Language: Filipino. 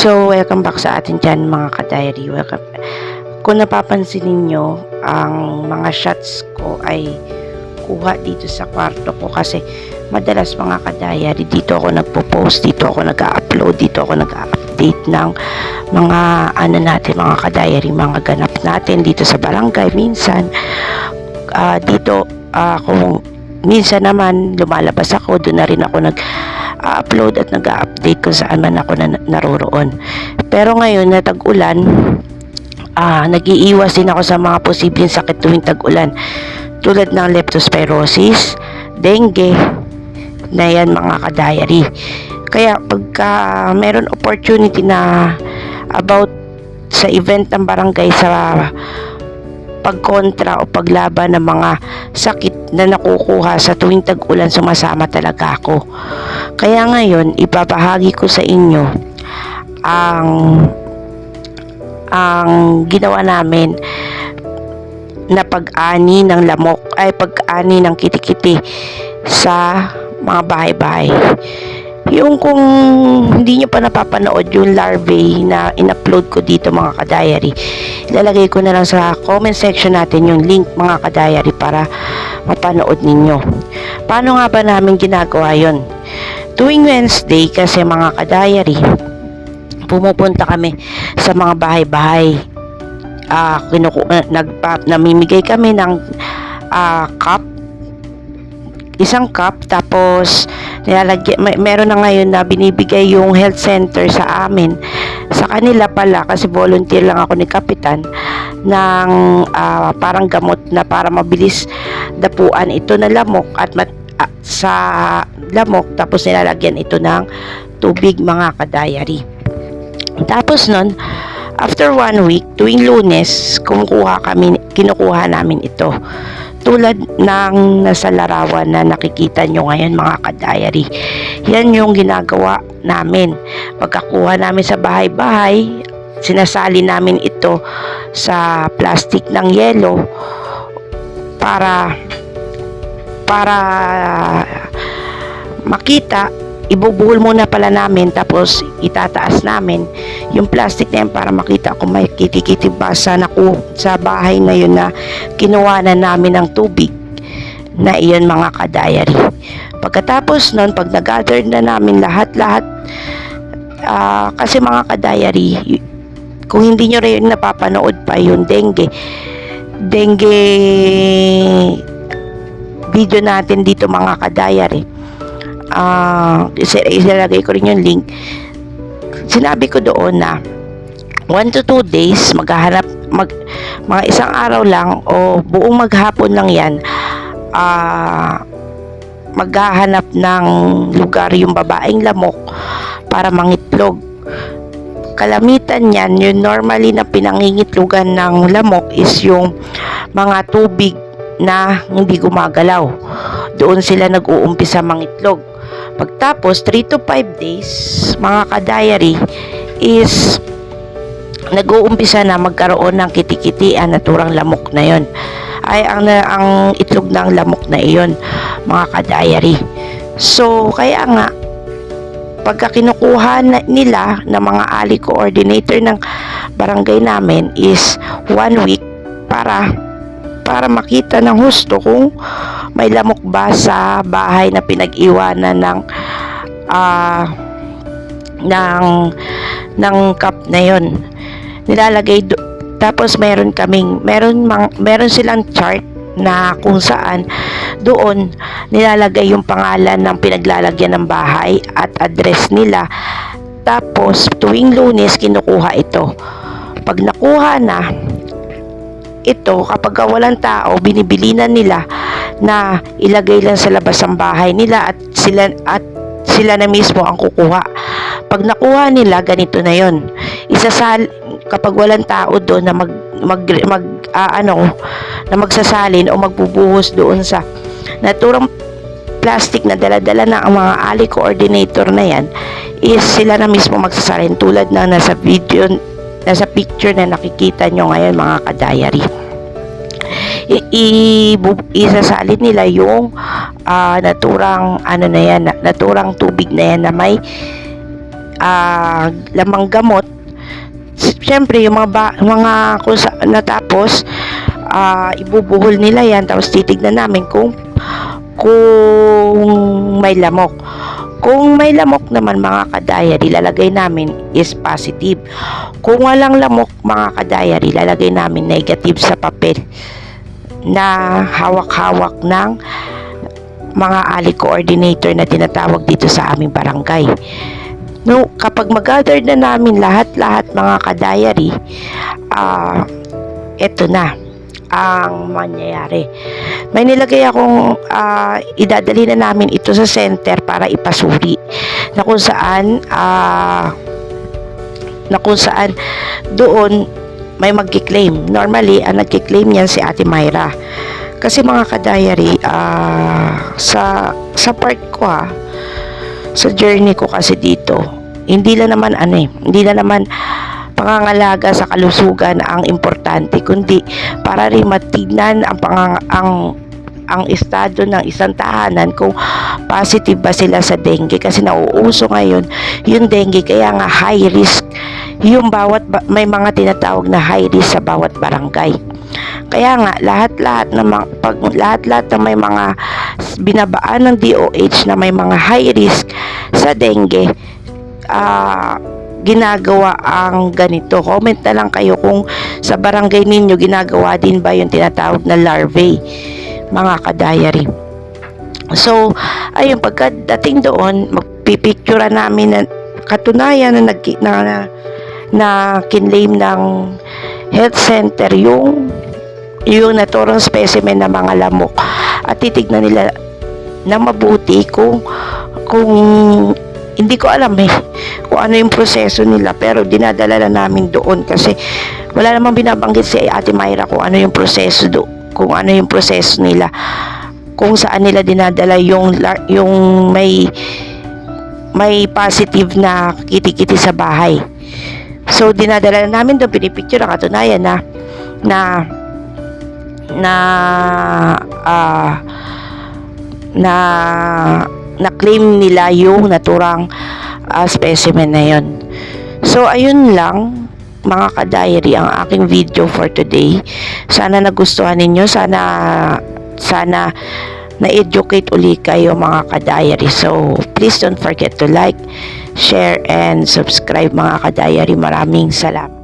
So, welcome back sa atin dyan mga ka-diary. Welcome. Kung napapansin ninyo, ang mga shots ko ay kuha dito sa kwarto ko kasi madalas mga ka-diary, dito ako nagpo-post, dito ako nag-upload, dito ako nag-update ng mga natin mga ka-diary, mga ganap natin dito sa barangay. Minsan, dito kung minsan naman lumalabas ako, doon na rin ako upload at nag-update kung saan man ako naroroon. Pero ngayon na tag-ulan, nag-iiwas din ako sa mga posibleng sakit tuwing tag-ulan, tulad ng leptospirosis, dengue, na yan mga ka-diary. Kaya pagka meron opportunity na about sa event ng barangay sa pagkontra o paglaban ng mga sakit na nakukuha sa tuwing tag-ulan, sumasama talaga ako. Kaya ngayon, ipapahagi ko sa inyo ang ginawa namin na pag-ani ng lamok, pag-ani ng kitikiti sa mga bahay-bahay. Yung kung hindi nyo pa napapanood yung larvae na in-upload ko dito mga ka-diary, ilalagay ko na lang sa comment section natin yung link mga ka-diary para mapanood ninyo. Paano nga ba namin ginagawa yon? Tuwing Wednesday kasi mga ka-diary, pumupunta kami sa mga bahay-bahay. Namimigay kami ng cup, isang cup, tapos meron na ngayon na binibigay yung health center sa amin, sa kanila pala, kasi volunteer lang ako ni Kapitan, ng parang gamot na para mabilis dapuan ito na lamok at sa lamok, tapos nilalagyan ito ng tubig mga ka-diary. Tapos nun, after 1 week, tuwing Lunes, kinukuha namin ito. Tulad ng nasa larawan na nakikita nyo ngayon mga ka-diary. Yan yung ginagawa namin. Pagkakuha namin sa bahay-bahay, sinasali namin ito sa plastic ng yelo para makita. Ibubuhol muna pala namin, tapos itataas namin yung plastic na yan para makita kung may kitikiti ba sa bahay na yun na kinuha na namin ng tubig na iyon mga ka-diary. Pagkatapos nun, pag nag-gather na namin lahat, kasi mga ka-diary, kung hindi nyo rin napapanood pa yung dengue video natin dito mga ka-diary, ilalagay ko rin yung link. Sinabi ko doon na 1 to 2 days mga isang araw lang o buong maghapon lang yan, maghahanap ng lugar yung babaeng lamok para mangitlog. Kalamitan yan, yung normally na pinangingitlogan ng lamok is yung mga tubig na hindi gumagalaw. Doon sila nag-uumpisa mangitlog. Pagtapos 3 to 5 days mga ka-diary is nag-uumpisa na magkaroon ng kitikiti, naturang lamok na yon, ay ang itlog ng lamok na iyon mga ka-diary. So kaya nga pagka kinukuha nila ng mga ali coordinator ng barangay namin is 1 week para makita ng husto kung may lamok ba sa bahay na pinag-iwanan ng cup na yon. Nilalagay tapos meron silang chart na kung saan doon nilalagay yung pangalan ng pinaglalagyan ng bahay at address nila. Tapos tuwing Lunes kinukuha ito. Pag nakuha na ito, kapag walang tao, binibilinan nila na ilagay lang sa labas ng bahay nila at sila na mismo ang kukuha. Pag nakuha nila, ganito na yon. Kapag walang tao doon na na magsasalin o magbubuhos doon sa naturang plastic na dala-dala ng mga ali coordinator na yan, is sila na mismo magsasalin, tulad na nasa picture na nakikita nyo ngayon mga ka-diary. Isasalin nila yung naturang tubig na yan na may lamang gamot. Siyempre, yung mga kung natapos, ibubuhol nila yan, tapos titignan namin kung may lamok. Kung may lamok naman mga ka-diary, lalagay namin is positive. Kung walang lamok mga ka-diary, lalagay namin negative sa papel na hawak-hawak ng mga ALI coordinator na tinatawag dito sa aming barangay. No, kapag mag-gather na namin lahat-lahat mga ka-diary, eto na ang mangyayari. May nilagay akong idadali na namin ito sa center para ipasuri, na kung saan doon may magki-claim. Normally, ang nagki-claim yan si Ate Myra. Kasi mga ka-diary, sa part ko sa journey ko kasi dito, hindi lang naman pangangalaga sa kalusugan ang importante, kundi para rin matignan ang estado ng isang tahanan kung positive ba sila sa dengue, kasi nauuso ngayon yung dengue, kaya nga high risk yung may mga tinatawag na high risk sa bawat barangay. Kaya nga lahat-lahat ng may mga binabaan ng DOH na may mga high risk sa dengue, ginagawa ang ganito. Comment na lang kayo kung sa barangay ninyo ginagawa din ba yung tinatawag na larvae mga ka-diary. So ayun, pagkadating doon, magpipicture namin na katunayan na kinlaim ng health center yung naturang specimen ng mga lamok, at titignan nila na mabuti kung hindi ko alam kung ano yung proseso nila, pero dinadala na namin doon kasi wala namang binabanggit si Ate Myra kung ano yung proseso nila, kung saan nila dinadala yung may positive na kiti-kiti sa bahay. So dinadala na namin doon, pinipicture ang katunayan na claim nila yung naturang specimen na yun. So ayun lang mga ka-diary ang aking video for today. Sana nagustuhan ninyo, sana na-educate uli kayo mga ka-diary. So please don't forget to like, share, and subscribe mga ka-diary. Maraming salamat.